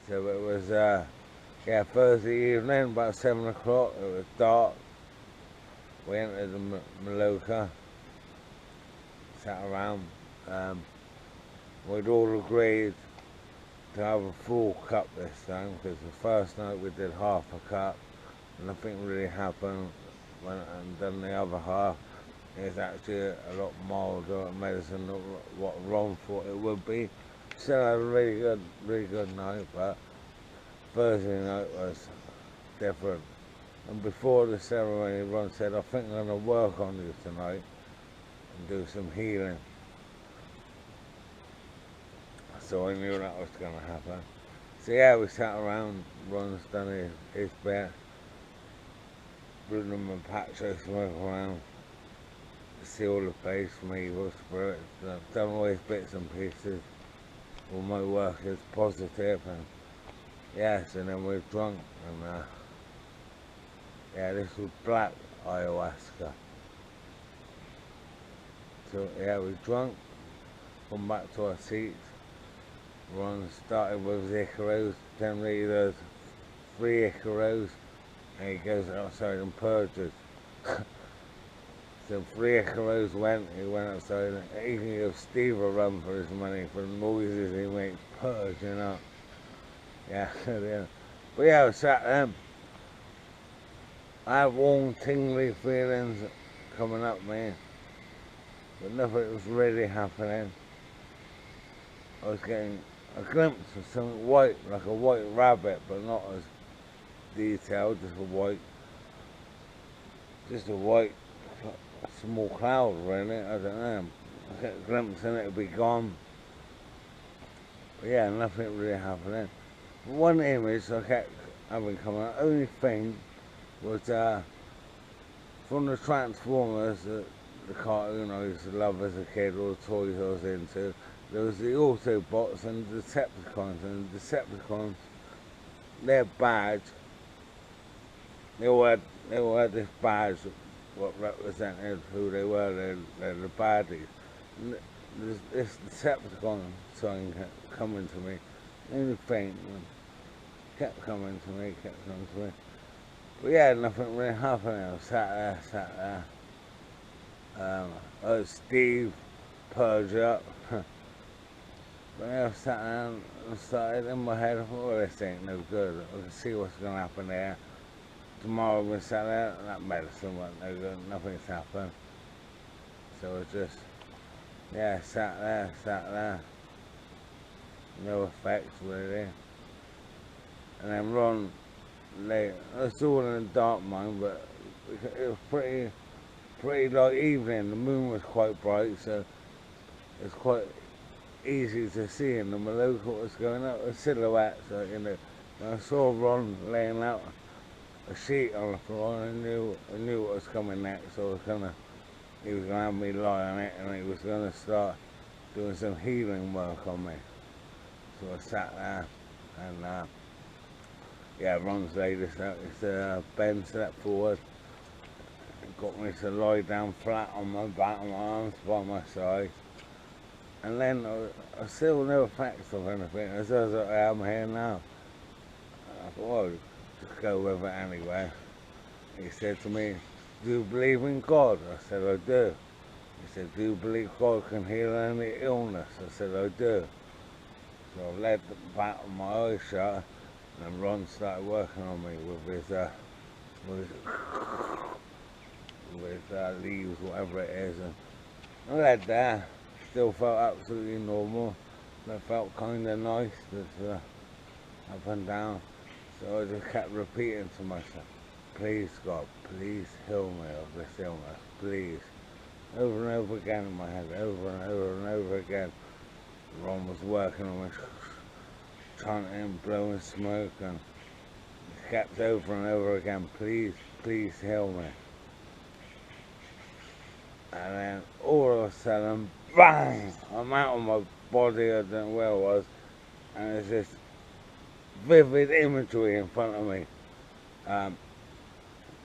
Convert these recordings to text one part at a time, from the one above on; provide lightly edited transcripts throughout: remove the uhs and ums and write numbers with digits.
So it was, yeah, Thursday evening, about 7 o'clock. It was dark. We entered the Maloka, sat around. We'd all agreed to have a full cup this time, because the first night we did half a cup. Nothing really happened. Went and done the other half. It's actually a lot milder medicine than what Ron thought it would be. Still had a really good night, but Thursday night was different. And before the ceremony, Ron said, I think I'm going to work on you tonight and do some healing. So I knew that was going to happen. So yeah, we sat around, Ron's done his bit. Bruno and Patrick smoking around, seal the face from evil spirits. I've done all his bits and pieces. All my work is positive, and yes, and then we're drunk, and yeah, this was black ayahuasca. So yeah, we're drunk, come back to our seats. Ron started with his Icaros. Generally there's 3 Icaros, and he goes outside and purges. So 3 Icaros he went outside, and he can give Steve a run for his money for the noises he makes purging up. Yeah, yeah. But yeah, I sat there. I have warm, tingly feelings coming up, man. But nothing was really happening. I was getting a glimpse of something white, like a white rabbit, but not as detailed, just a white small cloud, really. I don't know. I get a glimpse and it'll be gone. But yeah, nothing really happening. One image I kept having come out, only thing was from the Transformers, the cartoon I used to love as a kid, all the toys I was into. There was the Autobots and the Decepticons, and the Decepticons, their badge, they all had this badge what represented who they were. They're the baddies. And this Decepticon sign kept coming to me, only faint, kept coming to me. But yeah, nothing really happening. I sat there. I heard Steve purge up. But yeah, I sat down and started in my head, I thought, well, this ain't no good. I can see what's going to happen there. Tomorrow we sat there, and that medicine wasn't no good, nothing's happened. So I just, yeah, sat there. No effects, really. And then Ron, it's all in the dark, mind, but it was pretty like evening. The moon was quite bright, so it's quite easy to see in the Maloka what was going up, a silhouette, so and I saw Ron laying out a sheet on the floor, and I knew what was coming next, so he was gonna have me lie on it, and he was gonna start doing some healing work on me. So I sat there, and yeah, Ron's laid us out. Ben stepped forward and got me to lie down flat on my back, and my arms by my side. And then I still no effects of anything. As I am here now. I thought, well, just go with it anyway. He said to me, do you believe in God? I said, I do. He said, do you believe God can heal any illness? I said, I do. So I laid the back of my eyes shut, and Ron started working on me with his leaves, whatever it is. And I laid there. Still felt absolutely normal. It felt kind of nice, just up and down. So I just kept repeating to myself, please God, please heal me of this illness, please. Over and over again in my head, over and over and over again. Ron was working on me, chanting, blowing smoke, and kept over and over again, please, please heal me. And then all of a sudden, bang! I'm out of my body, I don't know where I was, and there's this vivid imagery in front of me.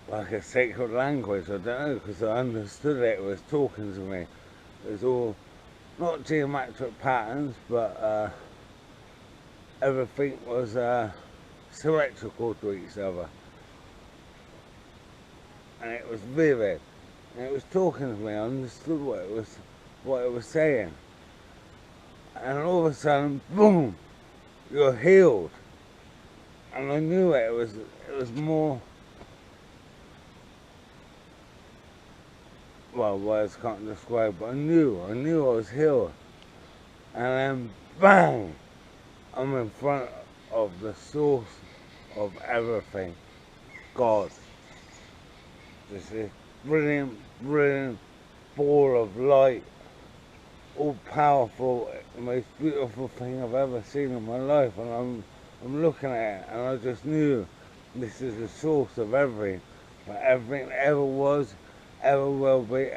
Like a sacred language, I don't know, because I understood it was talking to me. It was all, not geometric patterns, but everything was symmetrical to each other, and it was vivid, and it was talking to me. I understood what it was saying, and all of a sudden, boom, you're healed, and I knew it. It was more. Well, words can't describe, but I knew I was healed, and then bang, I'm in front of the source of everything, God. This brilliant, brilliant ball of light, all powerful, the most beautiful thing I've ever seen in my life, and I'm looking at it, and I just knew this is the source of everything, where everything ever was, ever will be,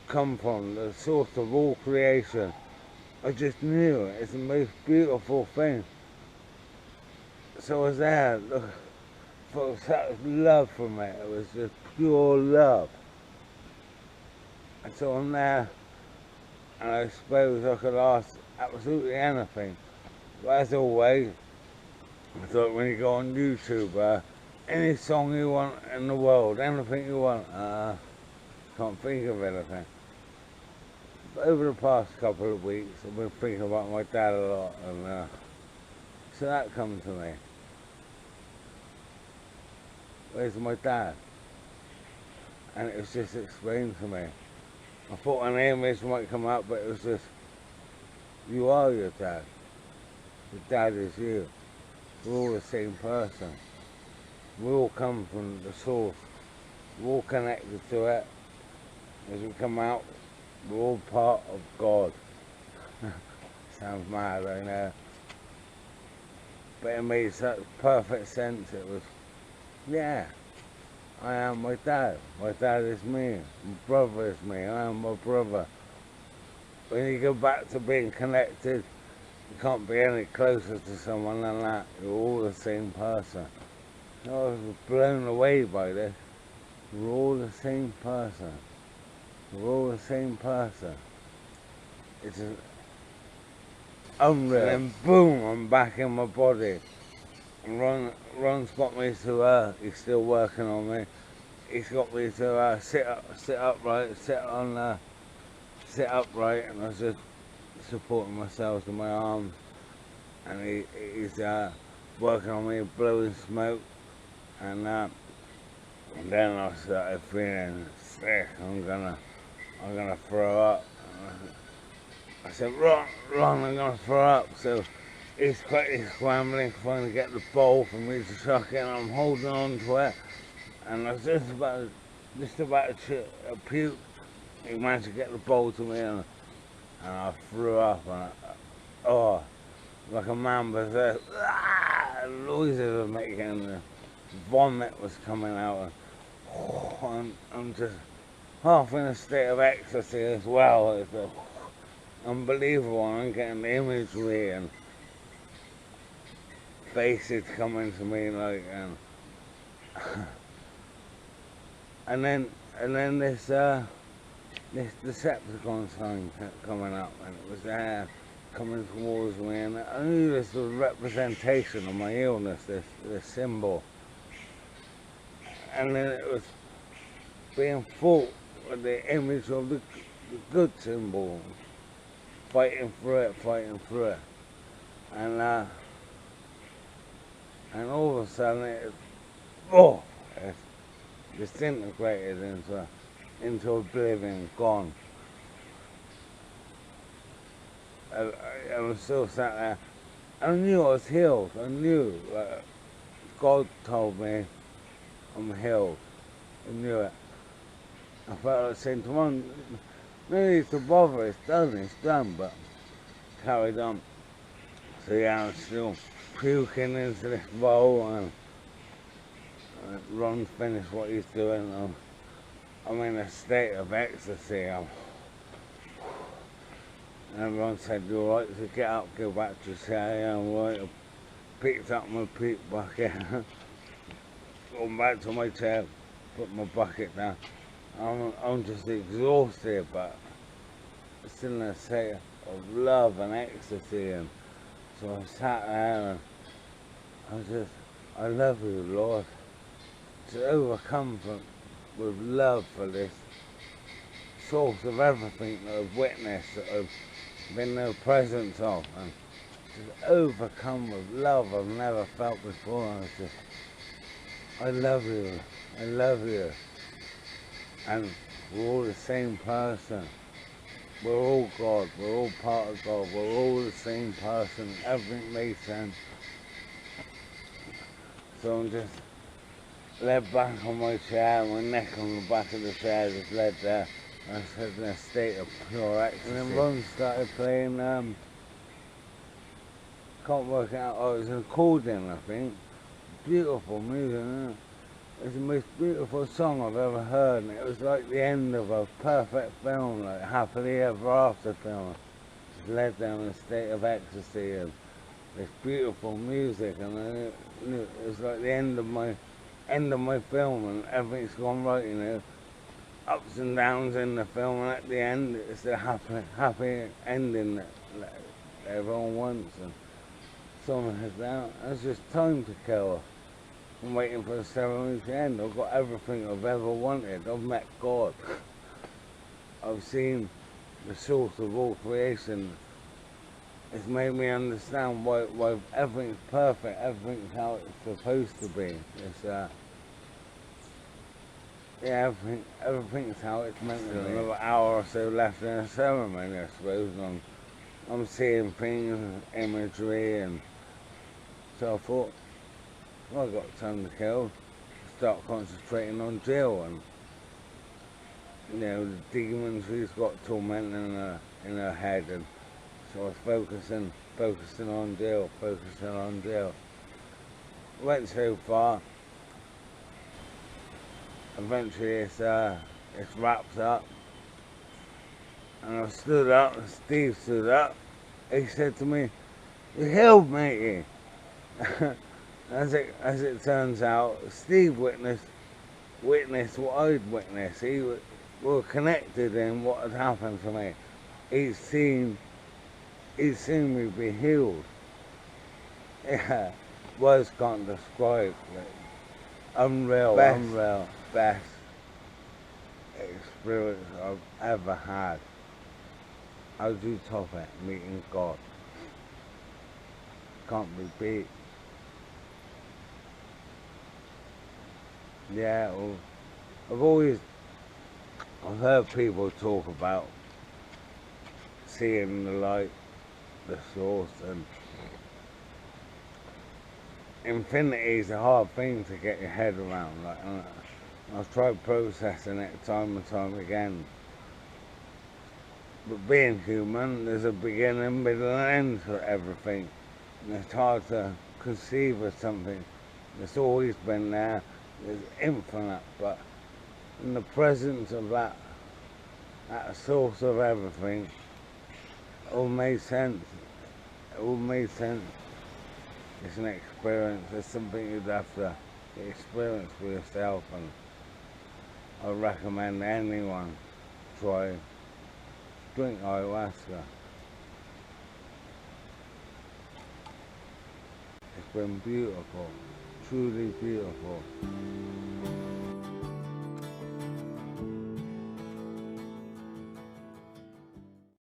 come from, the source of all creation. I just knew it. It's the most beautiful thing. So I was there, look, for such love from it. It was just pure love. And so I'm there, and I suppose I could ask absolutely anything. But as always, I thought when you go on YouTube, any song you want in the world, anything you want, can't think of anything. But over the past couple of weeks, I've been thinking about my dad a lot, and so that comes to me. Where's my dad? And it was just explained to me. I thought an image might come up, but it was just, you are your dad. Your dad is you. We're all the same person. We all come from the source. We're all connected to it. As we come out, we're all part of God. Sounds mad, I know. But it made such perfect sense. It was, yeah, I am my dad. My dad is me. My brother is me. I am my brother. When you go back to being connected, you can't be any closer to someone than that. You're all the same person. I was blown away by this. We're all the same person. We're all the same person. It's unreal. And then boom, I'm back in my body. And Ron's got me to, he's still working on me. He's got me to sit upright, and I was just supporting myself with my arms. And he's working on me, blowing smoke. And then I started feeling sick. I'm gonna throw up. I said, Ron, I'm gonna throw up. So he's quickly scrambling, trying to get the bowl for me to chuck in. I'm holding on to it, and I was just about to puke. He managed to get the bowl to me, and I threw up. And like a man possessed, noises were making, and the vomit was coming out. And I'm just half in a state of ecstasy as well. It's unbelievable. I'm getting the imagery and faces coming to me like, and then this Decepticon sign kept coming up, and it was there coming towards me, and I knew this was a representation of my illness, this symbol. And then it was being fought with the image of the good symbol, fighting through it. And all of a sudden it's disintegrated into oblivion, gone. I was still sat there. I knew I was healed. I knew. God told me I'm healed. I knew it. I felt like saying, come on, no need to bother, it's done, but carried on. So yeah, I'm still puking into this bowl, and Ron's finished what he's doing. I'm in a state of ecstasy. And everyone said, you all right to get up, go back to say, yeah, I'm right. I picked up my peat bucket, gone back to my chair, put my bucket down. I'm just exhausted, but still in a state of love and ecstasy, and So I sat there and I love you, Lord. To overcome with love for this source of everything that I've witnessed, that I've been in the presence of, and to overcome with love I've never felt before. I love you, I love you. And we're all the same person. We're all God, we're all part of God, we're all the same person, everything makes sense. So I'm just laid back on my chair, my neck on the back of the chair, just laid there. I was in a state of pure ecstasy. And then Ron started playing, can't work out, oh, it was an accordion, I think. Beautiful music, isn't it? It's the most beautiful song I've ever heard, and it was like the end of a perfect film, like Happily Ever After film. Just led down in a state of ecstasy and this beautiful music, and it was like the end of my film, and everything's gone right, you know. Ups and downs in the film, and at the end it's a happy ending that everyone wants, and someone has down. It's just time to kill. I'm waiting for the ceremony to end. I've got everything I've ever wanted. I've met God. I've seen the source of all creation. It's made me understand why everything's perfect, everything's how it's supposed to be. It's yeah, everything's how it's meant to be. Another hour or so left in the ceremony, I suppose. I'm seeing things, imagery, and so I thought, well, I've got time to kill. Start concentrating on Jill, and you know, the demons she's got tormenting her in her head, and so I was focusing on Jill. Went so far. Eventually it's wrapped up, and I stood up, and Steve stood up. He said to me, "You healed, matey." As it turns out, Steve witnessed what I'd witnessed. We were connected in what had happened to me. He'd seen me be healed. Yeah, words can't describe it. Unreal, best experience I've ever had. How do you top it? Meeting God. Can't be beat. Yeah, well, I've heard people talk about seeing the light, the source, and infinity is a hard thing to get your head around. Like, and I've tried processing it time and time again. But being human, there's a beginning, middle, and end to everything. And it's hard to conceive of something that's always been there. It's infinite, but in the presence of that source of everything, it all made sense. It's an experience. It's something you'd have to experience for yourself, and I recommend anyone try drink ayahuasca. It's been beautiful, truly beautiful.